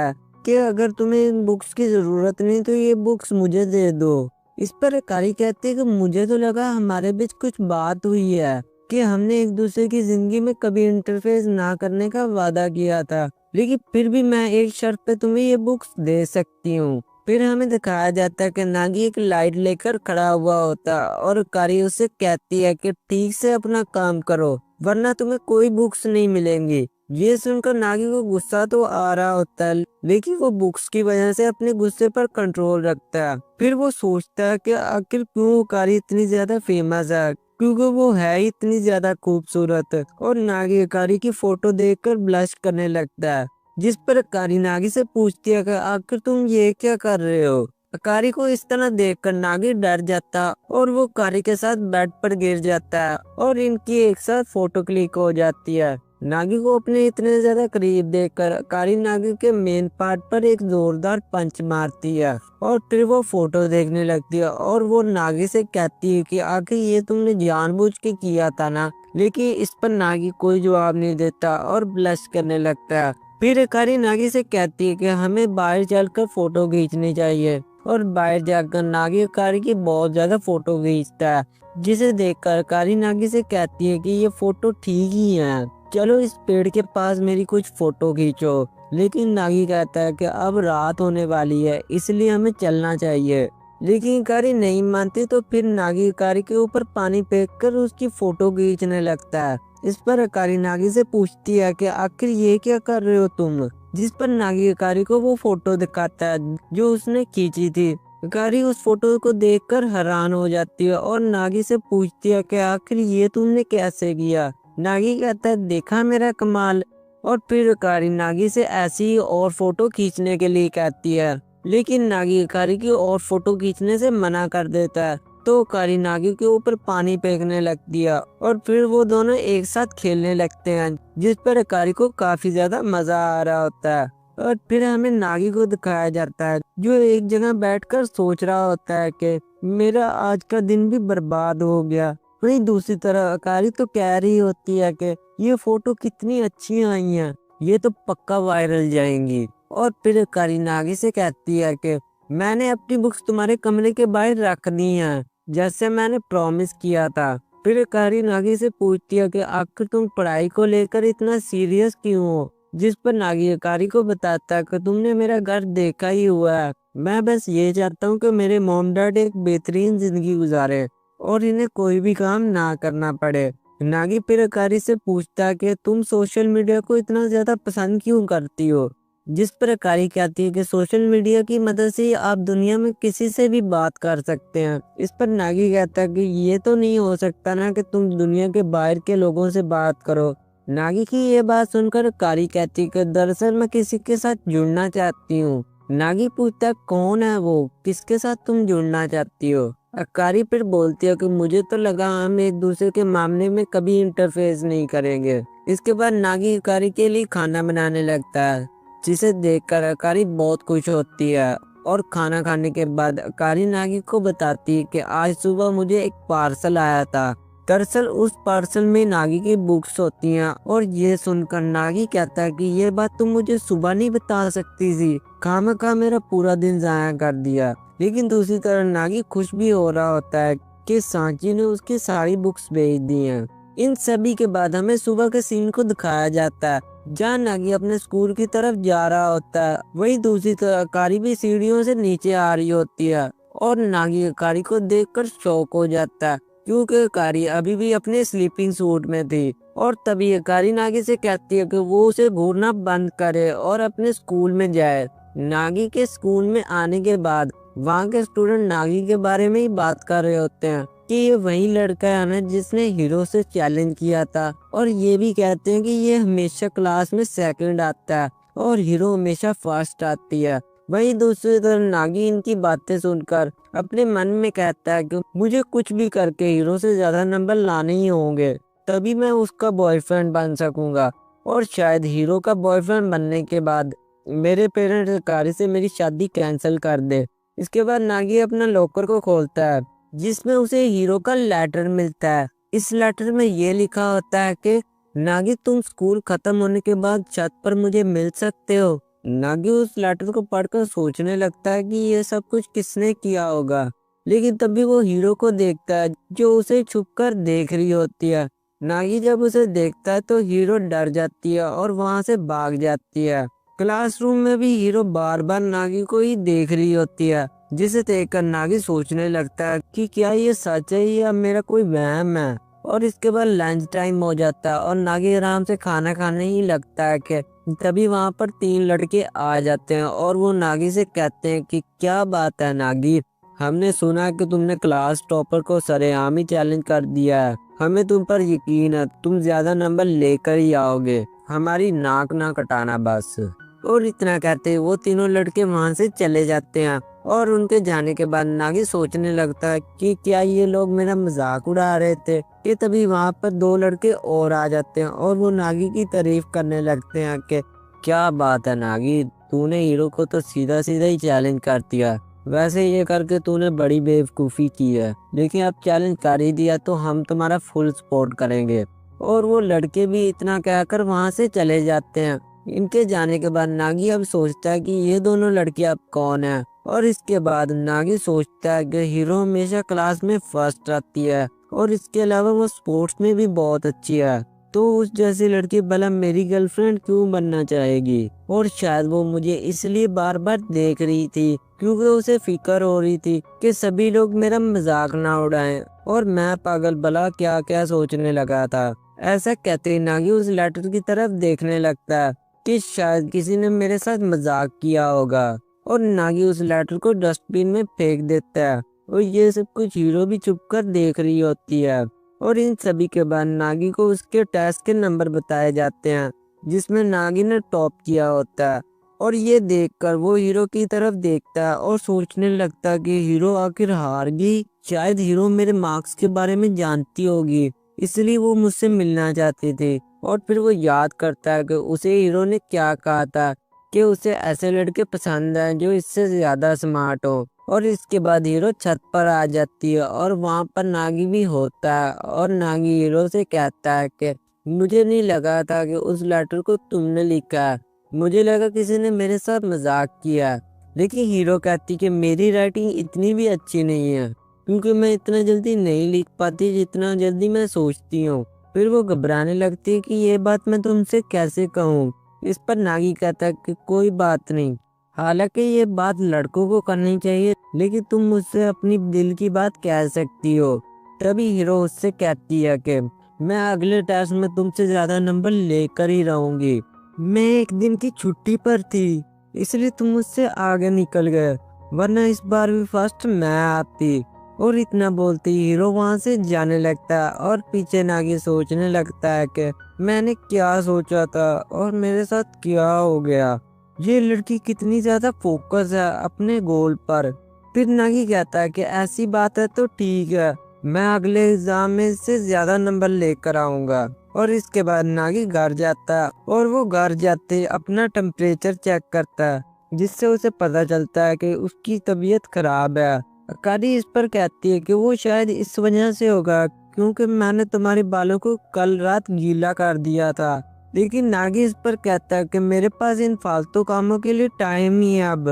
है कि अगर तुम्हें इन बुक्स की जरूरत नहीं तो ये बुक्स मुझे दे दो। इस पर अकारी कहती है कि मुझे तो लगा हमारे बीच कुछ बात हुई है कि हमने एक दूसरे की जिंदगी में कभी इंटरफेस ना करने का वादा किया था, लेकिन फिर भी मैं एक शर्त पे तुम्हें ये बुक्स दे सकती हूँ। फिर हमें दिखाया जाता है कि नागी एक लाइट लेकर खड़ा हुआ होता है और कारी उसे कहती है कि ठीक से अपना काम करो वरना तुम्हें कोई बुक्स नहीं मिलेंगी। ये सुनकर नागी को गुस्सा तो आ रहा होता है, लेकिन वो बुक्स की वजह से अपने गुस्से पर कंट्रोल रखता है। फिर वो सोचता है कि आखिर क्यों कारी इतनी ज्यादा फेमस है, क्योंकि वो है इतनी ज्यादा खूबसूरत। और नागी कारी की फोटो देखकर ब्लश करने लगता है, जिस पर कारी नागी से पूछती है कि आखिर तुम ये क्या कर रहे हो। कारी को इस तरह देखकर नागी डर जाता और वो कारी के साथ बेड पर गिर जाता है और इनकी एक साथ फोटो क्लिक हो जाती है। नागी को अपने इतने ज्यादा करीब देखकर कारी नागी के मेन पार्ट पर एक जोरदार पंच मारती है और फिर वो फोटो देखने लगती है और वो नागी से कहती है कि आखिर ये तुमने जानबूझ के किया था ना। लेकिन इस पर नागी कोई जवाब नहीं देता और ब्लश करने लगता है। फिर कारी नागी से कहती है कि हमें बाहर चलकर फोटो खींचनी चाहिए और बाहर जाकर नागी कारी की बहुत ज्यादा फोटो खींचता है, जिसे देखकर कारी नागी से कहती है कि ये फोटो ठीक ही है, चलो इस पेड़ के पास मेरी कुछ फोटो खींचो। लेकिन नागी कहता है कि अब रात होने वाली है इसलिए हमें चलना चाहिए। लेकिन कारी नहीं मानती तो फिर नागी कारी के ऊपर पानी फेंककर उसकी फोटो खींचने लगता है। इस पर कारी नागी से पूछती है कि आखिर ये क्या कर रहे हो तुम, जिस पर नागी कारी को वो फोटो दिखाता है जो उसने खींची थी। कारी उस फोटो को देखकर हैरान हो जाती है और नागी से पूछती है कि आखिर ये तुमने कैसे किया। नागी कहता है देखा मेरा कमाल। और फिर कारी नागी से ऐसी और फोटो खींचने के लिए कहती है, लेकिन नागी कारी की और फोटो खींचने से मना कर देता है। तो कारी नागी के ऊपर पानी फेंकने लगती है और फिर वो दोनों एक साथ खेलने लगते हैं, जिस पर कारी को काफी ज्यादा मजा आ रहा होता है। और फिर हमें नागी को दिखाया जाता है जो एक जगह बैठकर सोच रहा होता है कि मेरा आज का दिन भी बर्बाद हो गया। वहीं दूसरी तरफ कारी तो कह रही होती है कि ये फोटो कितनी अच्छी आई हैं, ये तो पक्का वायरल जाएंगी। और फिर कारी नागी से कहती है कि मैंने अपनी बुक्स तुम्हारे कमरे के बाहर रख दी हैं जैसे मैंने प्रॉमिस किया था। फिर कारी नागी से पूछती है कि आखिर तुम पढ़ाई को लेकर इतना सीरियस क्यों हो, जिस पर नागी कारी को बताता है कि तुमने मेरा घर देखा ही हुआ है, मैं बस ये चाहता हूँ कि मेरे मॉम डैड एक बेहतरीन जिंदगी गुजारे और इन्हें कोई भी काम ना करना पड़े। नागी फिर कारी से पूछता है कि तुम सोशल मीडिया को इतना ज्यादा पसंद क्यों करती हो, जिस पर कारी कहती है कि सोशल मीडिया की मदद से आप दुनिया में किसी से भी बात कर सकते हैं। इस पर नागी कहता है कि ये तो नहीं हो सकता ना कि तुम दुनिया के बाहर के लोगों से बात करो। नागी की ये बात सुनकर कारी कहती है कि दरअसल मैं किसी के साथ जुड़ना चाहती हूँ। नागी पूछता है कौन है वो, किसके साथ तुम जुड़ना चाहती हो। कारी फिर बोलती है कि मुझे तो लगा हम एक दूसरे के मामले में कभी इंटरफेस नहीं करेंगे। इसके बाद नागी कारी के लिए खाना बनाने लगता है, जिसे देखकर अकारी बहुत खुश होती है और खाना खाने के बाद अकारी नागी को बताती है कि आज सुबह मुझे एक पार्सल आया था। दरअसल उस पार्सल में नागी की बुक्स होती हैं और ये सुनकर नागी कहता है कि ये बात तुम मुझे सुबह नहीं बता सकती थी, खामखा मेरा पूरा दिन जाया कर दिया। लेकिन दूसरी तरफ नागी खुश भी हो रहा होता है कि सांची ने उसकी सारी बुक्स भेज दी हैं। इन सभी के बाद हमें सुबह के सीन को दिखाया जाता है जहाँ नागी अपने स्कूल की तरफ जा रहा होता है। वहीं दूसरी तरफ कारी भी सीढ़ियों से नीचे आ रही होती है और नागी कारी को देखकर शॉक हो जाता है, क्योंकि कारी अभी भी अपने स्लीपिंग सूट में थी। और तभी कारी नागी से कहती है कि वो उसे घूरना बंद करे और अपने स्कूल में जाए। नागी के स्कूल में आने के बाद वहाँ के स्टूडेंट नागी के बारे में ही बात कर रहे होते हैं कि ये वही लड़का है ना जिसने हीरो से चैलेंज किया था, और ये भी कहते हैं कि ये हमेशा क्लास में सेकंड आता है और हीरो हमेशा फर्स्ट आती है। वहीं दूसरी तरफ नागी इनकी बातें सुनकर अपने मन में कहता है कि मुझे कुछ भी करके हीरो से ज्यादा नंबर लाने ही होंगे। तभी मैं उसका बॉयफ्रेंड बन सकूंगा। और शायद हीरो का बॉयफ्रेंड बनने के बाद मेरे पेरेंट्स कारी से मेरी शादी कैंसिल कर दे। इसके बाद नागी अपना लॉकर को खोलता है, जिसमें उसे हीरो का लेटर मिलता है। इस लेटर में ये लिखा होता है कि नागी, तुम स्कूल खत्म होने के बाद छत पर मुझे मिल सकते हो। नागी उस लेटर को पढ़कर सोचने लगता है कि ये सब कुछ किसने किया होगा, लेकिन तभी वो हीरो को देखता है जो उसे छुपकर देख रही होती है। नागी जब उसे देखता है तो हीरो डर जाती है और वहां से भाग जाती है। क्लासरूम में भी हीरो बार बार नागी को ही देख रही होती है, जिसे देखकर नागी सोचने लगता है कि क्या ये सच है या मेरा कोई वहम है। और इसके बाद लंच टाइम हो जाता है और नागी आराम से खाना खाने ही लगता है कि तभी वहां पर 3 लड़के आ जाते हैं और वो नागी से कहते हैं कि क्या बात है नागी, हमने सुना कि तुमने क्लास टॉपर को सरेआम ही चैलेंज कर दिया है। हमें तुम पर यकीन है, तुम ज्यादा नंबर लेकर ही आओगे, हमारी नाक ना कटाना बस। और इतना कहते वो तीनों लड़के वहां से चले जाते हैं। और उनके जाने के बाद नागी सोचने लगता है कि क्या ये लोग मेरा मजाक उड़ा रहे थे। कि तभी वहां पर 2 लड़के और आ जाते हैं और वो नागी की तारीफ करने लगते हैं कि क्या बात है नागी, तूने हीरो को तो सीधा सीधा ही चैलेंज कर दिया। वैसे ये करके तूने बड़ी बेवकूफ़ी की है, लेकिन अब चैलेंज कर ही दिया तो हम तुम्हारा फुल सपोर्ट करेंगे। और वो लड़के भी इतना कहकर वहां से चले जाते हैं। इनके जाने के बाद नागी अब सोचता है कि ये दोनों लड़कियां अब कौन है। और इसके बाद नागी सोचता है कि हीरो हमेशा क्लास में फर्स्ट आती है और इसके अलावा वो स्पोर्ट्स में भी बहुत अच्छी है, तो उस जैसी लड़की भला मेरी गर्लफ्रेंड क्यों बनना चाहेगी। और शायद वो मुझे इसलिए बार बार देख रही थी क्योंकि उसे फिक्र हो रही थी कि सभी लोग मेरा मजाक ना उड़ाएं और मैं पागल भला क्या क्या सोचने लगा था। ऐसा कहते ही नागी उस लेटर की तरफ देखने लगता है कि शायद किसी ने मेरे साथ मजाक किया होगा। और नागी उस लेटर को डस्टबिन में फेंक देता है और ये सब कुछ हीरो भी छुपकर देख रही होती है। और इन सभी के बाद नागी को उसके टेस्ट के नंबर बताए जाते हैं, जिसमें नागी ने टॉप किया होता है। और ये देखकर वो हीरो की तरफ देखता है और सोचने लगता है कि हीरो आखिर हार गई। शायद हीरो मेरे मार्क्स के बारे में जानती होगी, इसलिए वो मुझसे मिलना चाहती थी। और फिर वो याद करता है कि उसे हीरो ने क्या कहा था कि उसे ऐसे लड़के पसंद हैं जो इससे ज्यादा स्मार्ट हो। और इसके बाद हीरो छत पर आ जाती है और वहां पर नागी भी होता है। और नागी हीरो से कहता है कि मुझे नहीं लगा था कि उस लेटर को तुमने लिखा है, मुझे लगा किसी ने मेरे साथ मजाक किया। लेकिन हीरो कहती कि मेरी राइटिंग इतनी भी अच्छी नहीं है, क्योंकि मैं इतना जल्दी नहीं लिख पाती जितना जल्दी मैं सोचती हूँ। फिर वो घबराने लगती है कि ये बात मैं तुमसे कैसे कहूँ। इस पर नागी कहता है कि कोई बात नहीं, हालांकि ये बात लड़कों को करनी चाहिए, लेकिन तुम मुझसे अपनी दिल की बात कह सकती हो। तभी हीरो उससे कहती है कि मैं अगले टेस्ट में तुमसे ज्यादा नंबर लेकर ही रहूंगी। मैं एक दिन की छुट्टी पर थी, इसलिए तुम मुझसे आगे निकल गए, वरना इस बार भी फर्स्ट मैं आती। और इतना बोलते ही हीरो वहां से जाने लगता है और पीछे नागी सोचने लगता है कि मैंने क्या सोचा था और मेरे साथ क्या हो गया। ये लड़की कितनी ज्यादा फोकस है अपने गोल पर। फिर नागी कहता है कि ऐसी बात है तो ठीक है, मैं अगले एग्जाम में इससे ज्यादा नंबर लेकर आऊंगा। और इसके बाद नागी घर जाता है और वो घर जाते अपना टेम्परेचर चेक करता है, जिससे उसे पता चलता है कि उसकी तबीयत खराब है। अकारी इस पर कहती है कि वो शायद इस वजह से होगा क्योंकि मैंने तुम्हारे बालों को कल रात गीला कर दिया था। लेकिन नागी इस पर कहता है कि मेरे पास इन फालतू कामों के लिए टाइम ही है अब।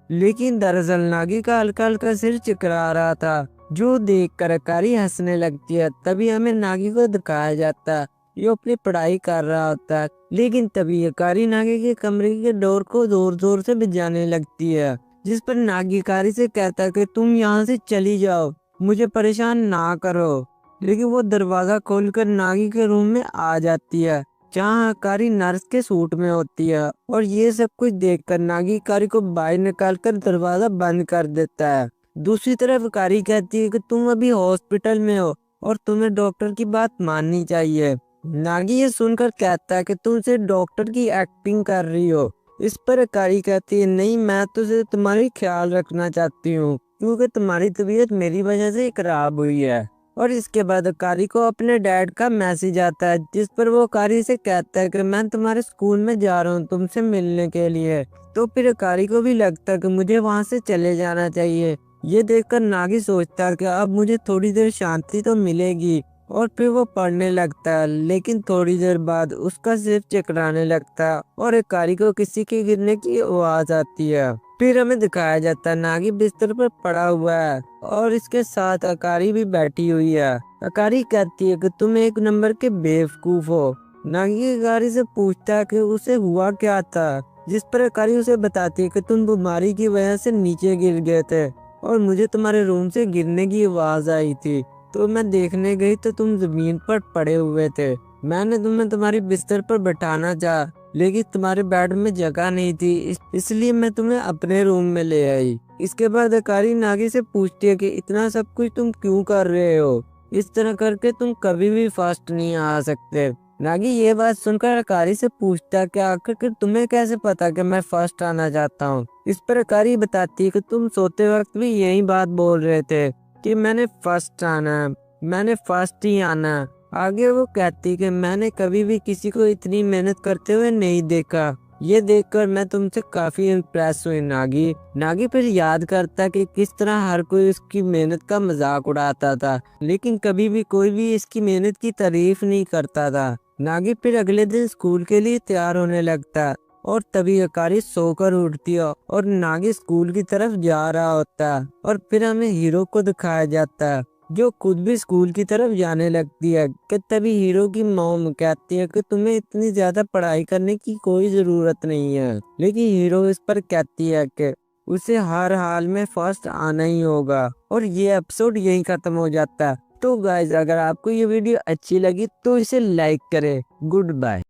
लेकिन दरअसल नागी का हल्का हल्का सिर चकरा रहा था, जो देखकर अकारी हंसने लगती है। तभी हमें नागी को दिखाया जाता है, ये अपनी पढ़ाई कर रहा होता है। लेकिन तभी अकारी नागी के कमरे के डोर को जोर जोर से बजाने लगती है, जिस पर नागी अकारी से कहता है कि तुम यहाँ से चली जाओ, मुझे परेशान ना करो। लेकिन वो दरवाजा खोलकर नागी के रूम में आ जाती है, जहाँ अकारी नर्स के सूट में होती है। और ये सब कुछ देखकर नागी अकारी को बाहर निकालकर दरवाजा बंद कर देता है। दूसरी तरफ अकारी कहती है कि तुम अभी हॉस्पिटल में हो और तुम्हें डॉक्टर की बात माननी चाहिए। नागी ये सुनकर कहता है कि तुम सिर्फ डॉक्टर की एक्टिंग कर रही हो। इस पर अकारी कहती है नहीं, मैं तो सिर्फ तुम्हारी ख्याल रखना चाहती हूँ क्योंकि तुम्हारी तबीयत मेरी वजह से खराब हुई है। और इसके बाद कारी को अपने डैड का मैसेज आता है, जिस पर वो कारी से कहता है कि मैं तुम्हारे स्कूल में जा रहा हूँ तुमसे मिलने के लिए। तो फिर कारी को भी लगता है कि मुझे वहाँ से चले जाना चाहिए। ये देखकर नागी सोचता है कि अब मुझे थोड़ी देर शांति तो मिलेगी, और फिर वो पढ़ने लगता है। लेकिन थोड़ी देर बाद उसका सिर चकराने लगता है और एक कारी को किसी के गिरने की आवाज आती है। फिर हमें दिखाया जाता है नागी बिस्तर पर पड़ा हुआ है और इसके साथ अकारी भी बैठी हुई है। अकारी कहती है कि तुम एक नंबर के बेवकूफ हो। नागी अकारी से पूछता है कि उसे हुआ क्या था, जिस पर अकारी उसे बताती है कि तुम बीमारी की वजह से नीचे गिर गए थे और मुझे तुम्हारे रूम से गिरने की आवाज आई थी, तो मैं देखने गई तो तुम जमीन पर पड़े हुए थे। मैंने तुम्हें तुम्हारी बिस्तर पर बैठाना चाहा, लेकिन तुम्हारे बेड में जगह नहीं थी, इसलिए मैं तुम्हें अपने रूम में ले आई। इसके बाद अकारी नागी से पूछती है कि इतना सब कुछ तुम क्यों कर रहे हो, इस तरह करके तुम कभी भी फास्ट नहीं आ सकते। नागी ये बात सुनकर अकारी से पूछता है कि आखिर तुम्हें कैसे पता कि मैं फर्स्ट आना चाहता हूँ। इस पर अकारी बताती है कि तुम सोते वक्त भी यही बात बोल रहे थे कि मैंने फर्स्ट आना है, मैंने फर्स्ट ही आना है। आगे वो कहती है कि मैंने कभी भी किसी को इतनी मेहनत करते हुए नहीं देखा। ये देखकर मैं तुमसे काफी इम्प्रेस हुई नागी। नागी फिर याद करता कि किस तरह हर कोई उसकी मेहनत का मजाक उड़ाता था, लेकिन कभी भी कोई भी इसकी मेहनत की तारीफ नहीं करता था। नागी फिर अगले दिन स्कूल के लिए तैयार होने लगता और तभी अकारी सोकर उठती है और नागी स्कूल की तरफ जा रहा होता है। और फिर हमें हीरो को दिखाया जाता है जो खुद भी स्कूल की तरफ जाने लगती है कि तभी हीरो की मॉम कहती है कि तुम्हें इतनी ज्यादा पढ़ाई करने की कोई जरूरत नहीं है। लेकिन हीरो इस पर कहती है कि उसे हर हाल में फर्स्ट आना ही होगा। और ये एपिसोड यहीं खत्म हो जाता है। तो गाइज अगर आपको ये वीडियो अच्छी लगी तो इसे लाइक करें। Good bye.